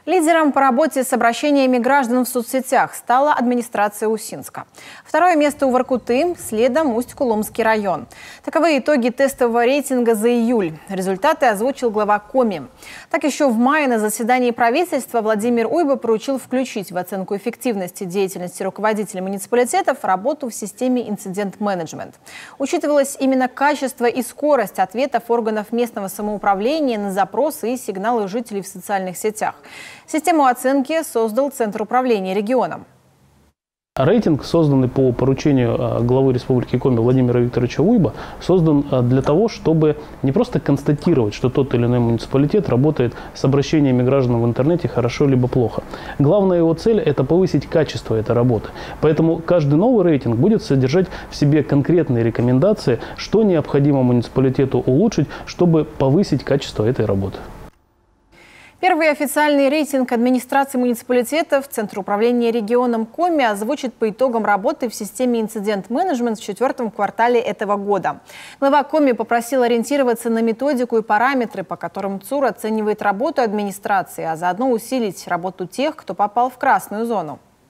Лидером по работе с обращениями граждан в соцсетях стала администрация Усинска. Второе место у Воркуты, следом Усть-Куломский район. Таковы итоги тестового рейтинга за июль. Результаты озвучил глава Коми. Так, еще в мае на заседании правительства Владимир Уйба поручил включить в оценку эффективности деятельности руководителей муниципалитетов работу в системе инцидент-менеджмент. Учитывалось именно качество и скорость ответов органов местного самоуправления на запросы и сигналы жителей в социальных сетях. Систему оценки создал Центр управления регионом. Рейтинг, созданный по поручению главы Республики Коми Владимира Викторовича Уйба, создан для того, чтобы не просто констатировать, что тот или иной муниципалитет работает с обращениями граждан в интернете хорошо либо плохо. Главная его цель – это повысить качество этой работы. Поэтому каждый новый рейтинг будет содержать в себе конкретные рекомендации, что необходимо муниципалитету улучшить, чтобы повысить качество этой работы. Первый официальный рейтинг администрации муниципалитетов Центр управления регионом Коми озвучит по итогам работы в системе инцидент-менеджмент в четвертом квартале этого года. Глава Коми попросил ориентироваться на методику и параметры, по которым ЦУР оценивает работу администрации, а заодно усилить работу тех, кто попал в красную зону.